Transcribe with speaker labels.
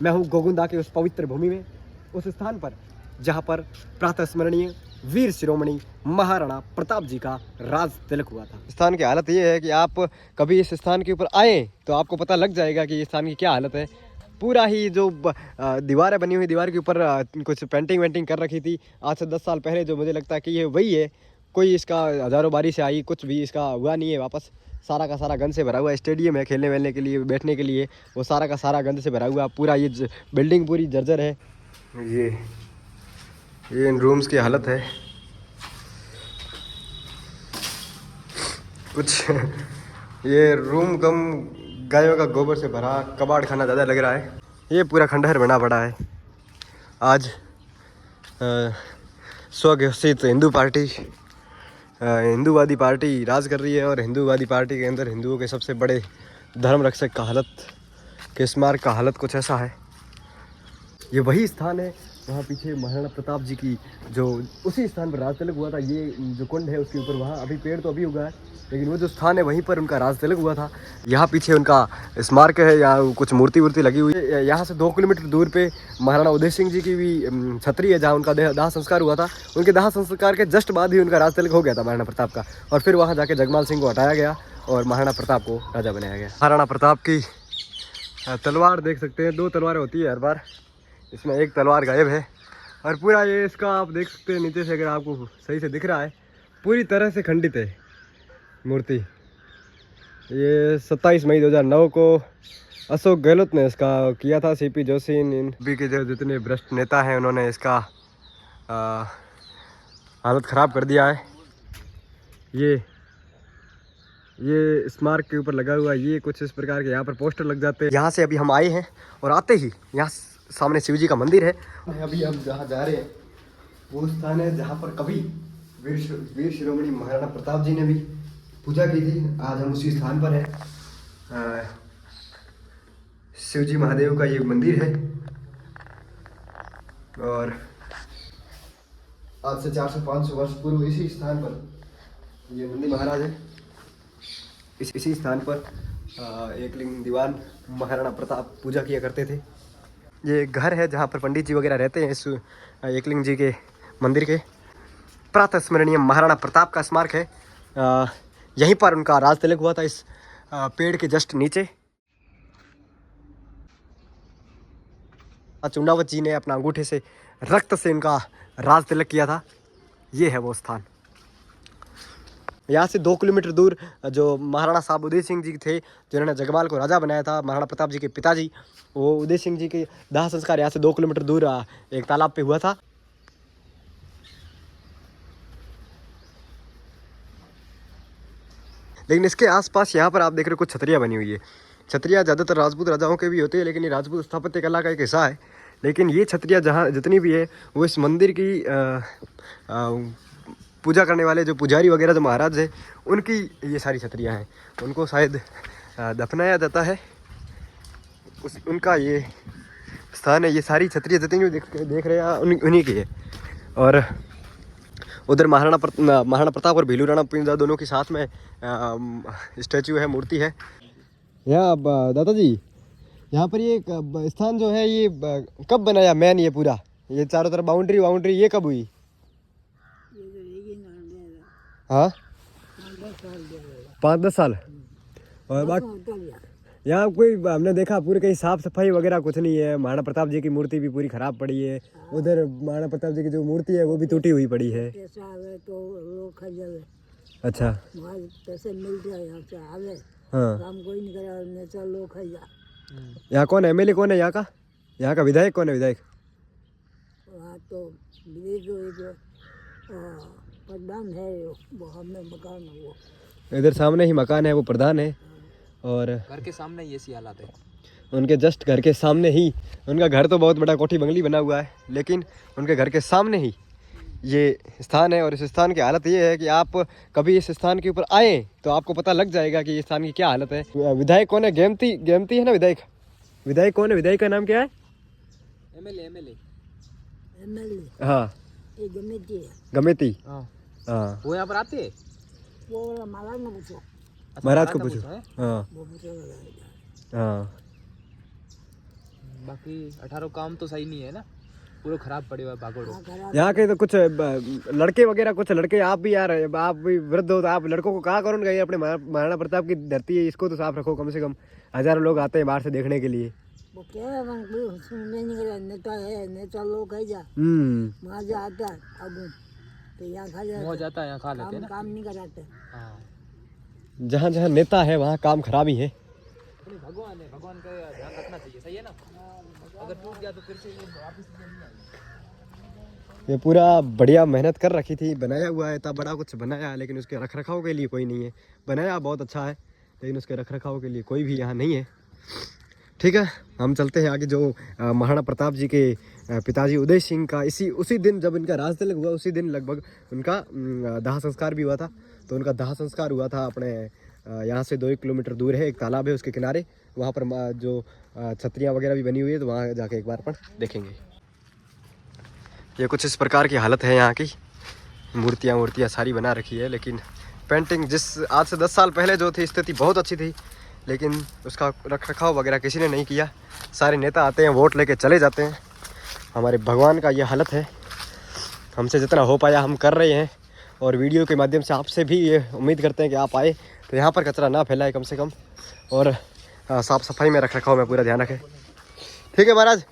Speaker 1: मैं हूँ गोगुंदा के उस पवित्र भूमि में, उस स्थान पर जहाँ पर प्रातः स्मरणीय वीर शिरोमणि महाराणा प्रताप जी का राज तिलक हुआ था। स्थान की हालत ये है कि आप कभी इस स्थान के ऊपर आए तो आपको पता लग जाएगा कि इस स्थान की क्या हालत है। पूरा ही जो दीवारें बनी हुई, दीवार के ऊपर कुछ पेंटिंग वेंटिंग कर रखी थी आज से 10 साल पहले, जो मुझे लगता है कि ये वही है। कोई इसका हज़ारों बारी से आई, कुछ भी इसका हुआ नहीं है वापस। सारा का सारा गंद से भरा हुआ स्टेडियम है खेलने वेलने के लिए, बैठने के लिए, वो सारा का सारा गंद से भरा हुआ। पूरा ये बिल्डिंग पूरी जर्जर है। ये इन रूम्स की हालत है कुछ ये रूम कम गायों का गोबर से भरा कबाड़ खाना ज़्यादा लग रहा है। ये पूरा खंडहर बना पड़ा है। आज स्वघोषित हिंदू पार्टी, हिंदूवादी पार्टी राज कर रही है और हिंदूवादी पार्टी के अंदर हिंदुओं के सबसे बड़े धर्म रक्षक का हालत, के स्मारक का हालत कुछ ऐसा है। ये वही स्थान है वहाँ पीछे महाराणा प्रताप जी की जो उसी स्थान पर राज तिलक हुआ था। ये जो कुंड है उसके ऊपर, वहाँ अभी पेड़ तो अभी उगा है, लेकिन वो जो स्थान है वहीं पर उनका राज तिलक हुआ था। यहाँ पीछे उनका स्मारक है, यहाँ कुछ मूर्ति वूर्ति लगी हुई है। यहाँ से 2 किलोमीटर दूर पे महाराणा उदय सिंह जी की भी छतरी है, जहाँ उनका दाह संस्कार हुआ था। उनके दाह संस्कार के जस्ट बाद ही उनका राज तिलक हो गया था महाराणा प्रताप का, और फिर वहाँ जाके जगमाल सिंह को हटाया गया और महाराणा प्रताप को राजा बनाया गया। महाराणा प्रताप की तलवार देख सकते हैं, 2 तलवारें होती है हर बार, इसमें एक तलवार गायब है। और पूरा ये इसका आप देख सकते हैं नीचे से, अगर आपको सही से दिख रहा है, पूरी तरह से खंडित है मूर्ति। ये 27 मई 2009 को अशोक गहलोत ने इसका किया था। सीपी जोशी, इन भी के जो जितने भ्रष्ट नेता हैं उन्होंने इसका हालत ख़राब कर दिया है। ये स्मारक के ऊपर लगा हुआ ये कुछ इस प्रकार के यहाँ पर पोस्टर लग जाते हैं। यहाँ से अभी हम आए हैं और आते ही यहाँ सामने शिव जी का मंदिर है। अभी हम जहाँ जा रहे हैं वो स्थान है जहाँ पर कभी वीर शिरोमणि महाराणा प्रताप जी ने भी पूजा की थी। आज हम उसी स्थान पर हैं। शिव जी महादेव का ये मंदिर है और आज से 400-500 वर्ष पूर्व इसी स्थान पर ये नंदी महाराज है। इसी स्थान पर एकलिंग दीवान महाराणा प्रताप पूजा किया करते थे। ये घर है जहाँ पर पंडित जी वगैरह रहते हैं। इस एकलिंग जी के मंदिर के प्रातः स्मरणीय महाराणा प्रताप का स्मारक है। यहीं पर उनका राज तिलक हुआ था, इस पेड़ के जस्ट नीचे। चुंडावत जी ने अपना अंगूठे से रक्त से इनका राज तिलक किया था। ये है वो स्थान। यहाँ से 2 किलोमीटर दूर जो महाराणा साहब उदय सिंह जी थे, जिन्होंने जगमाल को राजा बनाया था, महाराणा प्रताप जी के पिताजी, वो उदय सिंह जी के दाह संस्कार यहाँ से 2 किलोमीटर दूर एक तालाब पे हुआ था। लेकिन इसके आसपास यहाँ पर आप देख रहे हो कुछ छतरियाँ बनी हुई है। छतरियाँ ज़्यादातर राजपूत राजाओं के भी होते हैं, लेकिन ये राजपूत स्थापत्य कला का एक हिस्सा है। लेकिन ये छतरियाँ जहाँ जितनी भी है वो इस मंदिर की पूजा करने वाले जो पुजारी वगैरह जो महाराज है उनकी ये सारी छतरियाँ हैं। उनको शायद दफनाया जाता है, उनका ये स्थान है। ये सारी छतरियाँ जितनी देख रहे हैं उन्हीं की है। और उधर महाराणा प्रताप और भीलू राणा पिंजा दोनों के साथ में स्टैचू है, मूर्ति है। यहाँ दादाजी, यहाँ पर ये स्थान जो है ये कब बनाया मेन? ये पूरा ये चारों तरफ बाउंड्री ये कब हुई? हाँ 5-10 साल। और बाकी यहाँ कोई हमने देखा पूरी कहीं साफ सफाई वगैरह कुछ नहीं है। महाराणा प्रताप जी की मूर्ति भी पूरी खराब पड़ी है। उधर महाराणा प्रताप जी की जो मूर्ति है वो भी टूटी हुई पड़ी है। अच्छा,
Speaker 2: पैसे मिलते हैं यहाँ से आवे।
Speaker 1: हाँ,
Speaker 2: काम कोई नहीं करा, नेता लोग खाइया।
Speaker 1: यहाँ कौन एमएलए कौन है? यहाँ का विधायक कौन है? विधायक
Speaker 2: वहाँ तो विदेश प्रधान है, वो हमें मकान है, वो
Speaker 1: इधर सामने ही मकान है, वो प्रधान है। और
Speaker 3: घर के सामने ये सी हालत है।
Speaker 1: उनके जस्ट घर के सामने ही, उनका घर तो बहुत बड़ा कोठी बंगली बना हुआ है, लेकिन उनके घर के सामने ही ये स्थान है। और इस स्थान की हालत ये है कि आप कभी इस स्थान के ऊपर आए तो आपको पता लग जाएगा कि इस स्थान की क्या हालत है। विधायक कौन है? गेमती है ना विधायक? विधायक कौन है? विधायक का नाम क्या है?
Speaker 3: एमएलए।
Speaker 1: हाँ,
Speaker 2: ये गमेती है।
Speaker 1: गमेती।
Speaker 3: हाँ,
Speaker 1: हाँ,
Speaker 3: वो यहाँ पर आते हैं।
Speaker 2: वो महाराज ने पूछो।
Speaker 1: महाराज को पूछो। हाँ
Speaker 2: वो पूछो।
Speaker 1: हाँ,
Speaker 3: बाकी 18 काम तो सही नहीं है ना, पूरा खराब पड़े हुआ है भागोड़ो।
Speaker 2: हाँ खराब
Speaker 1: यहाँ के तो कुछ लड़के वगैरह, कुछ लड़के, आप भी यार, आप भी वृद्ध हो तो आप लड़कों को कहाँ करोगे? ये अपने महाराणा प्रताप की धरती है, इसको तो साफ रखो। कम से कम हजारों लोग आते हैं बाहर से देखने के लिए।
Speaker 2: वो क्या है मन कोई सुनने नहीं कर नेता है, नेता लोग है जा वहाँ जा आता है अब तो यहाँ खा
Speaker 3: हो
Speaker 2: जाते
Speaker 3: जाता है, यहाँ खा लेते हैं
Speaker 2: काम
Speaker 3: ना।
Speaker 2: काम नहीं कराते।
Speaker 3: हाँ,
Speaker 1: जहाँ जहाँ नेता है वहाँ काम खराब ही है।
Speaker 3: अपने भगवान है, भगवान का ध्यान रखना चाहिए, सही है ना। अगर टूट गया तो फिर से ये वापस नहीं आएगा।
Speaker 1: ये पूरा बढ़िया मेहनत कर रखी थी, बनाया हुआ है, इतना बड़ा कुछ बनाया है, लेकिन उसके रख रखाव के लिए कोई नहीं है। बनाया बहुत अच्छा है, लेकिन उसके रख रखाव के लिए कोई भी यहाँ नहीं है। ठीक है, हम चलते हैं आगे। जो महाराणा प्रताप जी के पिताजी उदय सिंह का उसी दिन जब इनका राज तिलक हुआ, उसी दिन लगभग उनका दाह संस्कार भी हुआ था। तो उनका दाह संस्कार हुआ था अपने यहाँ से 2 किलोमीटर दूर है, एक तालाब है उसके किनारे, वहाँ पर जो छतरियाँ वगैरह भी बनी हुई है, तो वहाँ जाके एक बार पर देखेंगे। ये कुछ इस प्रकार की हालत है यहाँ की। मूर्तियाँ सारी बना रखी है, लेकिन पेंटिंग जिस आज से 10 साल पहले जो थी स्थिति बहुत अच्छी थी, लेकिन उसका रख रखाव वगैरह किसी ने नहीं किया। सारे नेता आते हैं, वोट लेके चले जाते हैं। हमारे भगवान का ये हालत है। हमसे जितना हो पाया हम कर रहे हैं, और वीडियो के माध्यम से आपसे भी ये उम्मीद करते हैं कि आप आए तो यहाँ पर कचरा ना फैलाए कम से कम, और साफ़ सफाई में रख रखाव में पूरा ध्यान रखें। ठीक है महाराज।